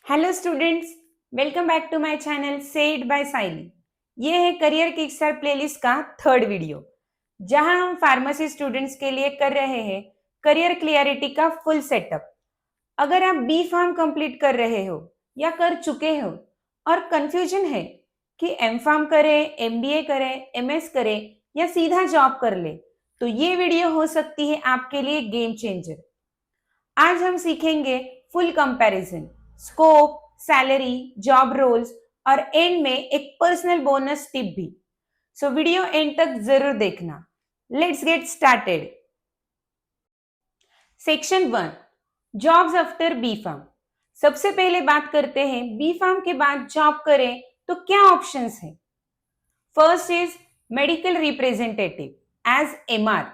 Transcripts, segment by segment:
Hello students, welcome back to my channel said by Sayali. ये है career kickstart playlist का third video, जहां हम फार्मेसी स्टूडेंट्स के लिए कर रहे हैं करियर क्लियरिटी का फुल सेटअप। अगर आप बी फार्म कंप्लीट कर रहे हो या कर चुके हो और कंफ्यूजन है कि एम फार्म करें, एमबीए करें, एमएस करें या सीधा जॉब कर ले, तो ये वीडियो हो सकती है आपके लिए गेम चेंजर। आज हम सीखेंगे full comparison, scope, salary, job roles और एंड में एक पर्सनल बोनस टिप भी। सो वीडियो एंड तक जरूर देखना। Let's get started. Section 1, jobs after B pharm. सबसे पहले बात करते हैं बी फार्म के बाद जॉब करें तो क्या ऑप्शंस हैं। First is medical representative as MR.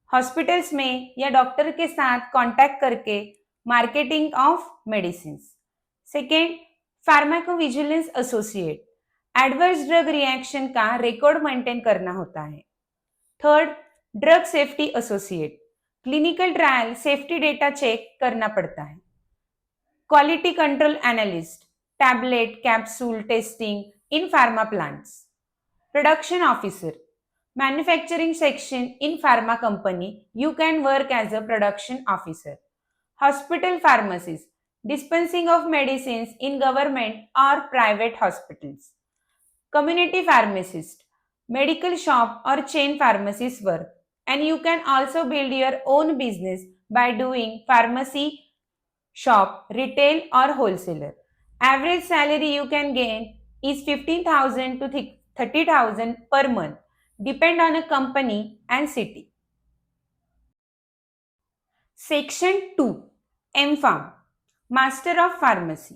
Hospitals में या डॉक्टर के साथ कांटेक्ट करके marketing of medicine. Second, pharmacovigilance associate, adverse drug reaction का रिकॉर्ड मेंटेन करना होता है। Third, drug safety associate, clinical trial safety data check करना पड़ता है। Quality control analyst, tablet capsule testing in pharma plants. Production officer, manufacturing section in pharma company, you can work as a production officer. Hospital pharmacist, dispensing of medicines in government or private hospitals. Community pharmacist, medical shop or chain pharmacist work, and you can also build your own business by doing pharmacy shop, retail or wholesaler. Average salary you can gain is 15,000 to 30,000 per month, depend on a company and city. Section 2, M pharm, master of pharmacy.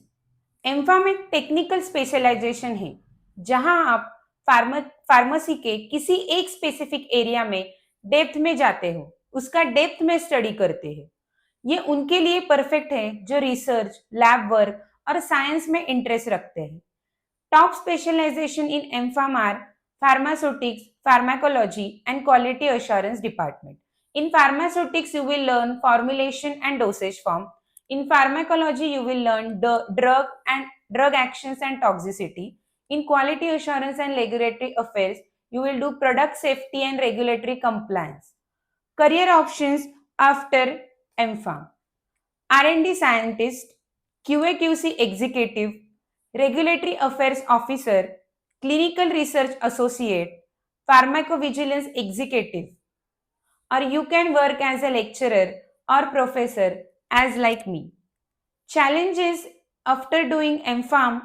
M pharm एक technical specialisation है जहां आप pharmacy के किसी एक specific area में depth में जाते हो, उसका डेप्थ में स्टडी करते हैं। ये उनके लिए परफेक्ट है जो रिसर्च, लैब वर्क और साइंस में इंटरेस्ट रखते हैं। Top specialisation in M pharm are pharmaceutics, pharmacology and quality assurance department. In pharmaceutics, you will learn formulation and dosage form. In pharmacology, you will learn drug actions and toxicity. In quality assurance and regulatory affairs, you will do product safety and regulatory compliance. Career options after MPharm: R&D scientist, QA/QC executive, regulatory affairs officer, clinical research associate, pharmacovigilance executive. Or you can work as a lecturer or professor as like me. Challenges after doing MPharm: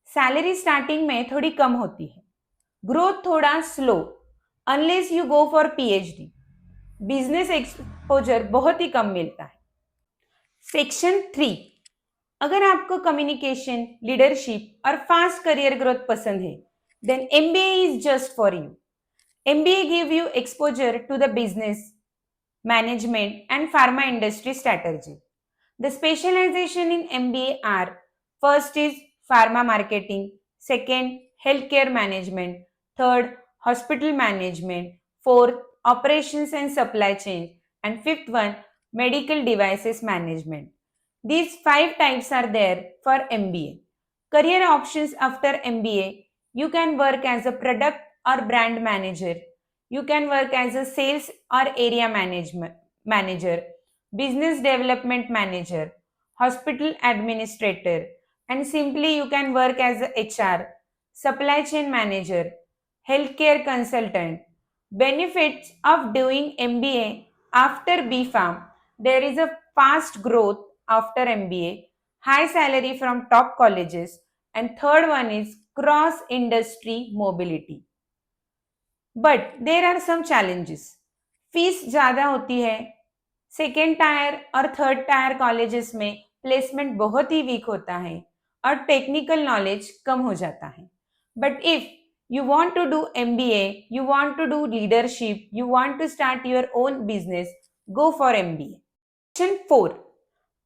salary starting में थोड़ी कम होती है, growth थोड़ा slow unless you go for PhD, business exposure बहुत ही कम मिलता है। सेक्शन 3, अगर आपको कम्युनिकेशन, लीडरशिप और फास्ट करियर ग्रोथ पसंद है, then MBA is just for you. MBA give you exposure to the business, management and pharma industry strategy. The specialization in MBA are: first is pharma marketing, second healthcare management, third hospital management, fourth operations and supply chain, and fifth one medical devices management. These 5 types are there for MBA. Career options after MBA: you can work as a product or brand manager, you can work as a sales or area manager, business development manager, hospital administrator, and simply you can work as a HR, supply chain manager, healthcare consultant. Benefits of doing MBA after BPharm: there is a fast growth after MBA, high salary from top colleges, and third one is cross industry mobility. But there are some challenges. Fees ज़्यादा होती है, second tier और third tier colleges में placement बहुत ही week होता है और टेक्निकल नॉलेज कम हो जाता है। But if you want to do MBA, you want to do leadership, you want to start your own business, go for MBA. Section 4,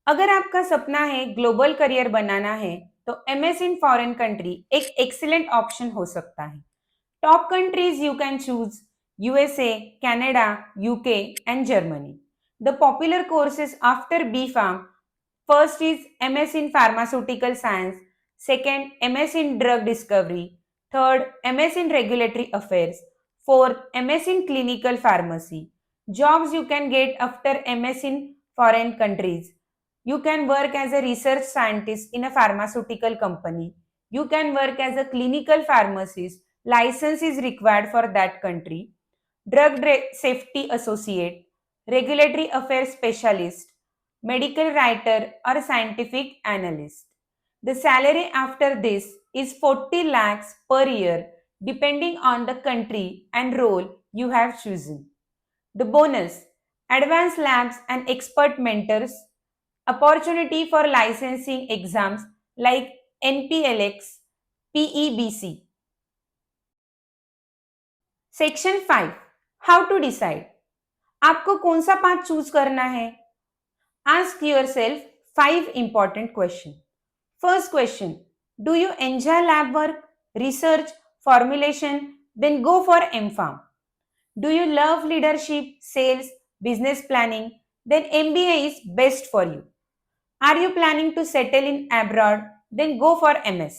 अगर आपका सपना है ग्लोबल करियर बनाना है तो MS इन फॉरेन कंट्री एक एक्सीलेंट ऑप्शन हो सकता है। Top countries you can choose: USA, Canada, UK and Germany. The popular courses after BPharm First is MS in Pharmaceutical Science, second MS in Drug Discovery, third MS in Regulatory Affairs, fourth MS in Clinical Pharmacy. Jobs you can get after MS in foreign countries. You can work as a research scientist in a pharmaceutical company. You can work as a clinical pharmacist. License is required for that country. Safety associate, regulatory affairs specialist, medical writer or scientific analyst. The salary after this is 40 lakhs per year depending on the country and role you have chosen. The bonus, advanced labs and expert mentors, opportunity for licensing exams like NPLX, PEBC. Section 5, how to decide. आपको कौन सा path choose करना है? Ask yourself 5 important question. First question, do you enjoy lab work, research, formulation? Then go for M pharm. Do you love leadership, sales, business planning? Then MBA is best for you. Are you planning to settle in abroad? Then go for MS.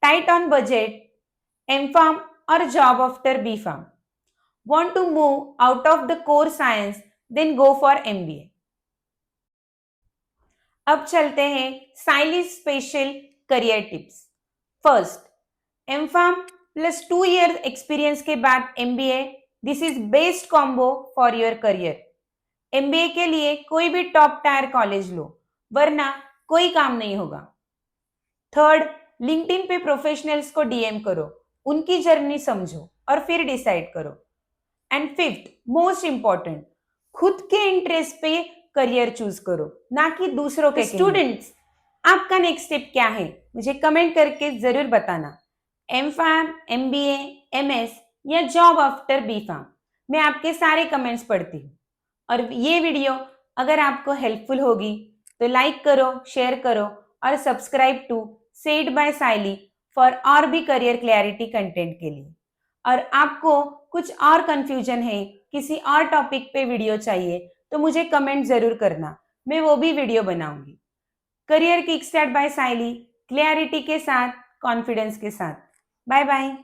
Tight on budget, MPharm or job after BPharm. Want to move out of the core science? Then go for MBA. अब चलते हैं Saili special career tips. First, MPharm plus 2 years experience के बाद MBA. This is best combo for your career. MBA के लिए कोई भी top tier college लो, वरना कोई काम नहीं होगा. थर्ड, लिंक्डइन पे प्रोफेशनल्स को डीएम करो, उनकी जर्नी समझो और फिर डिसाइड करो. एंड फिफ्थ, मोस्ट इंपॉर्टेंट, खुद के इंटरेस्ट पे करियर चूज करो, ना कि दूसरों के. स्टूडेंट्स, आपका नेक्स्ट स्टेप क्या है? मुझे कमेंट करके जरूर बताना. एमफार्म, एमबीए, एमएस या जॉब आफ्टर बीफार्म, मैं आपके सारे कमेंट्स पढ़ती हूँ. और ये वीडियो अगर आपको हेल्पफुल होगी तो लाइक करो, शेयर करो और सब्सक्राइब टू सेड बाय साइली फॉर और भी करियर क्लैरिटी कंटेंट के लिए. और आपको कुछ और कंफ्यूजन है, किसी और टॉपिक पे वीडियो चाहिए, तो मुझे कमेंट जरूर करना, मैं वो भी वीडियो बनाऊंगी. Career kickstart by Saili, clarity के साथ, कॉन्फिडेंस के साथ. Bye bye.